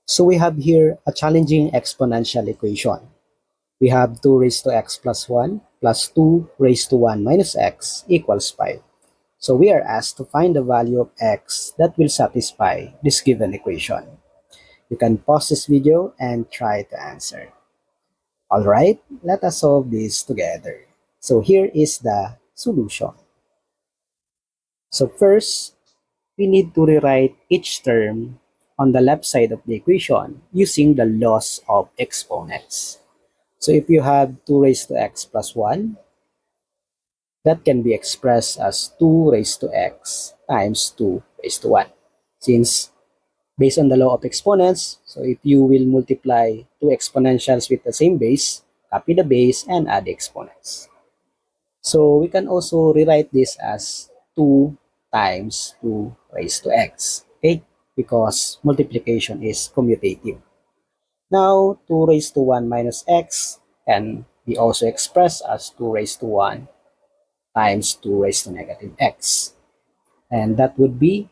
So we have here a challenging exponential equation. We have 2 raised to x plus 1 plus 2 raised to 1 minus x equals 5. So we are asked to find the value of x that will satisfy this given equation. You can pause this video and try to answer. Alright, let us solve this together. So here is the solution. So first, we need to rewrite each term on the left side of the equation using the laws of exponents. So if you have 2 raised to x plus 1, that can be expressed as 2 raised to x times 2 raised to 1. Since based on the law of exponents, so if you will multiply two exponentials with the same base, copy the base and add the exponents. So we can also rewrite this as 2 times 2 raised to x, okay? Because multiplication is commutative. Now, 2 raised to 1 minus x can be also expressed as 2 raised to 1 times 2 raised to negative x. And that would be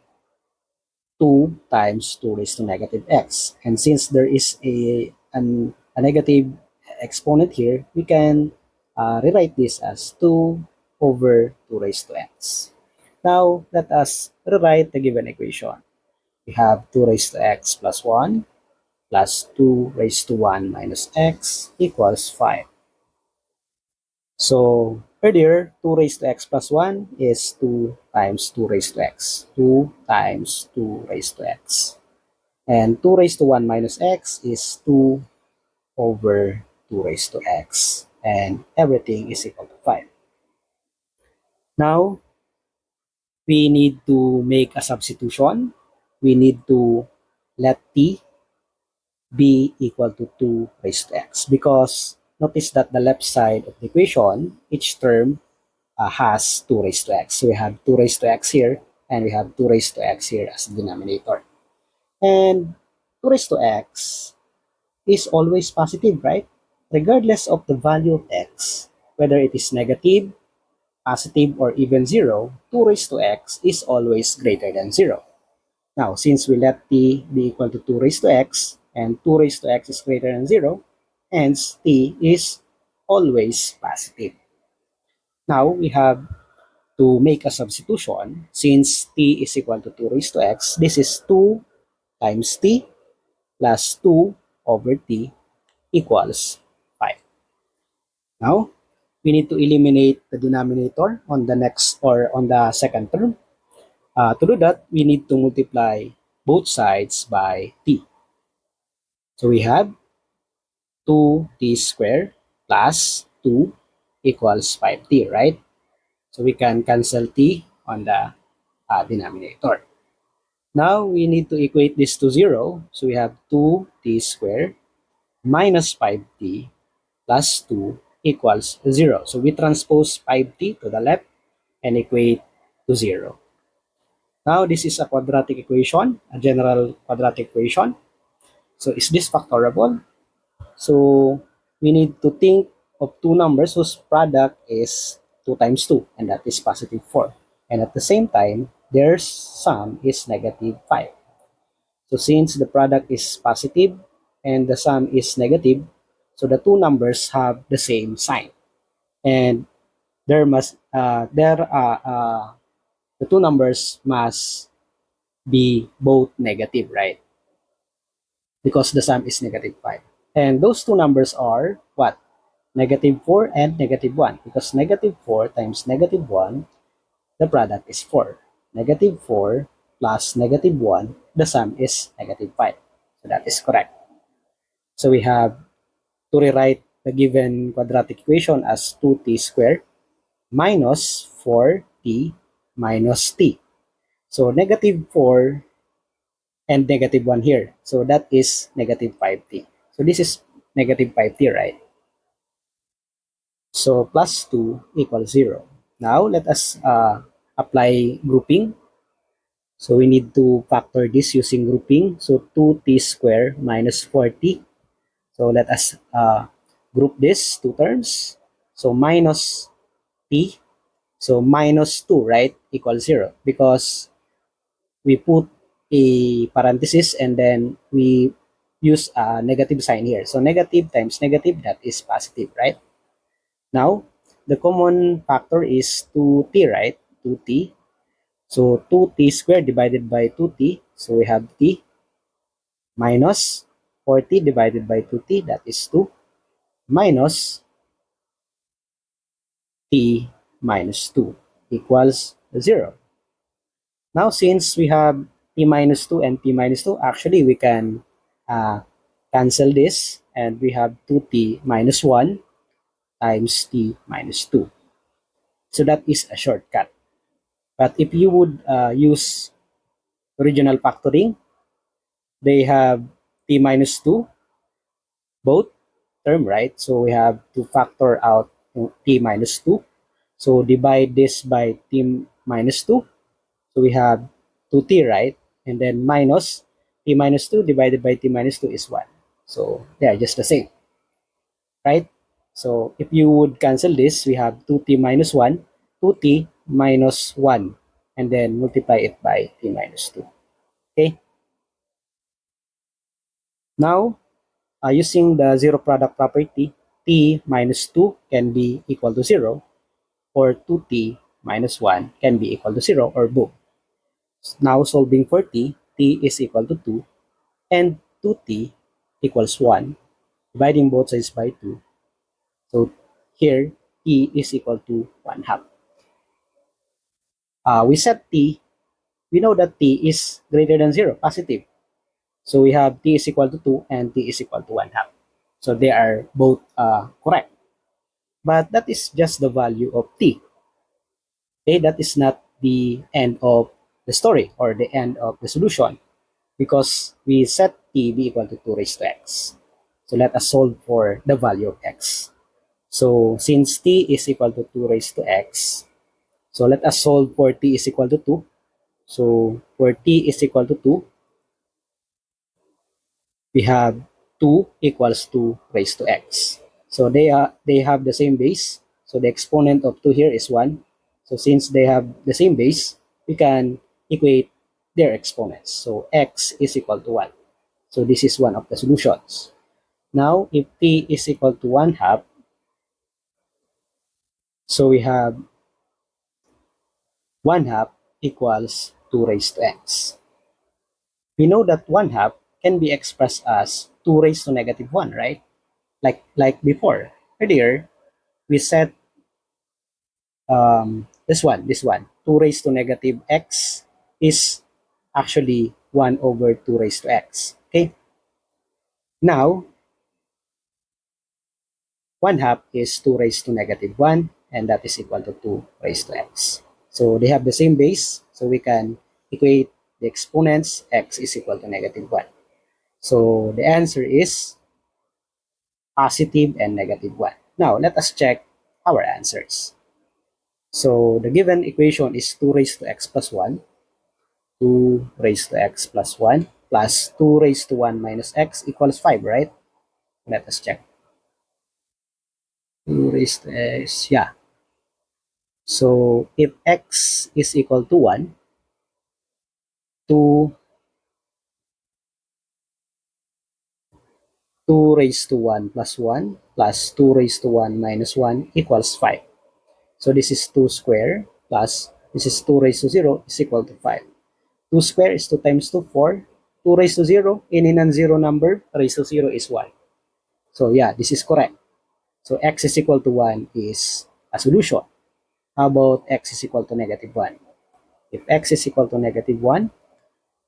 2 times 2 raised to negative x. And since there is a negative exponent here, we can rewrite this as 2 over 2 raised to x. Now, let us rewrite the given equation. We have 2 raised to x plus 1 plus 2 raised to 1 minus x equals 5. So, earlier, 2 raised to x plus 1 is 2 times 2 raised to x. 2 times 2 raised to x. And 2 raised to 1 minus x is 2 over 2 raised to x. And everything is equal to 5. Now, we need to make a substitution. We need to let t be equal to 2 raised to x. Because notice that the left side of the equation, each term has 2 raised to x. So we have 2 raised to x here, and we have 2 raised to x here as the denominator. And 2 raised to x is always positive, right? Regardless of the value of x, whether it is negative, positive, or even 0, 2 raised to x is always greater than 0. Now, since we let t be equal to 2 raised to x, and 2 raised to x is greater than 0, hence t is always positive. Now, we have to make a substitution. Since t is equal to 2 raised to x, this is 2 times t plus 2 over t equals 5. Now, we need to eliminate the denominator on the next or on the second term. To do that, we need to multiply both sides by t. So we have 2t squared plus 2 equals 5t, right? So we can cancel t on the denominator. Now, we need to equate this to 0. So we have 2t squared minus 5t plus 2 equals 0. So we transpose 5t to the left and equate to 0. Now, this is a quadratic equation, a general quadratic equation. So is this factorable? So we need to think of two numbers whose product is 2 times 2, and that is positive 4. And at the same time, their sum is negative 5. So since the product is positive and the sum is negative, so the two numbers have the same sign. And the two numbers must be both negative, right? Because the sum is negative 5. And those two numbers are what? Negative 4 and negative 1. Because negative 4 times negative 1, the product is 4. Negative 4 plus negative 1, the sum is negative 5. So that is correct. So we have to rewrite the given quadratic equation as 2t squared minus 4t minus t. So negative 4 and negative 1 here. So that is negative 5t. So this is negative 5t, right? So plus 2 equals 0. Now let us apply grouping. So we need to factor this using grouping. So 2t squared minus 4t. So let us group this two terms. So minus t. So minus 2, right, equals 0. Because we put a parenthesis and then we use a negative sign here. So negative times negative, that is positive, right? Now, the common factor is 2t, right? 2t. So 2t squared divided by 2t. So we have t minus 4t divided by 2t, that is 2, minus t minus 2 equals 0. Now, since we have t minus 2 and t minus 2, actually we can cancel this, and we have 2t minus 1 times t minus 2. So that is a shortcut. But if you would use original factoring, they have t minus 2, both term, right? So we have to factor out t minus 2. So divide this by t minus 2. So we have 2t, right? And then minus t minus 2 divided by t minus 2 is 1. So they are just the same, right? So if you would cancel this, we have 2t minus 1, 2t minus 1, and then multiply it by t minus 2. Okay? Now, using the zero product property, t minus 2 can be equal to 0, or 2t minus 1 can be equal to 0, or both. Now, solving for t is equal to 2, and 2t equals 1, dividing both sides by 2. So here, t is equal to 1 half. We set t, we know that t is greater than 0, positive. So we have t is equal to 2 and t is equal to 1 half. So they are both correct. But that is just the value of t. Okay, that is not the end of the story or the end of the solution, because we set t be equal to 2 raised to x. So let us solve for the value of x. So since t is equal to 2 raised to x, so let us solve for t is equal to 2. So for t is equal to 2, we have 2 equals 2 raised to x. So they have the same base. So the exponent of 2 here is 1. So since they have the same base, we can equate their exponents. So x is equal to 1. So this is one of the solutions. Now, if t is equal to 1 half, so we have 1 half equals 2 raised to x. We know that 1 half can be expressed as 2 raised to negative 1, right? Like before. Earlier, we said this one, 2 raised to negative x is actually 1 over 2 raised to x. Okay? Now, 1 half is 2 raised to negative 1, and that is equal to 2 raised to x. So they have the same base, so we can equate the exponents. X is equal to negative 1. So the answer is positive and negative 1. Now, let us check our answers. So the given equation is 2 raised to x plus 1, 2 raised to x plus 1, plus 2 raised to 1 minus x equals 5, right? Let us check. 2 raised to x, yeah. So if x is equal to 1, 2 raised to 1 plus 1 plus 2 raised to 1 minus 1 equals 5. So this is 2 square plus this is 2 raised to 0 is equal to 5. 2 square is 2 times 2, 4. 2 raised to 0, any non-zero number raised to 0 is 1. So yeah, this is correct. So x is equal to 1 is a solution. How about x is equal to negative 1? If x is equal to negative 1,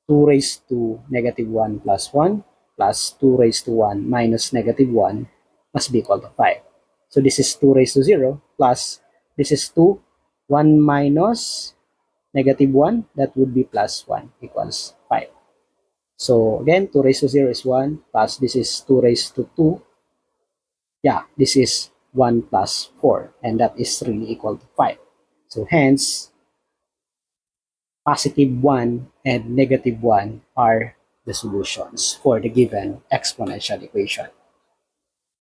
2 raised to negative 1 plus 1 plus 2 raised to 1 minus negative 1 must be equal to 5. So this is 2 raised to 0 plus this is 2, 1 minus negative 1, that would be plus 1 equals 5. So again, 2 raised to 0 is 1 plus this is 2 raised to 2. Yeah, this is 1 plus 4, and that is really equal to 5. So hence, positive 1 and negative 1 are the solutions for the given exponential equation.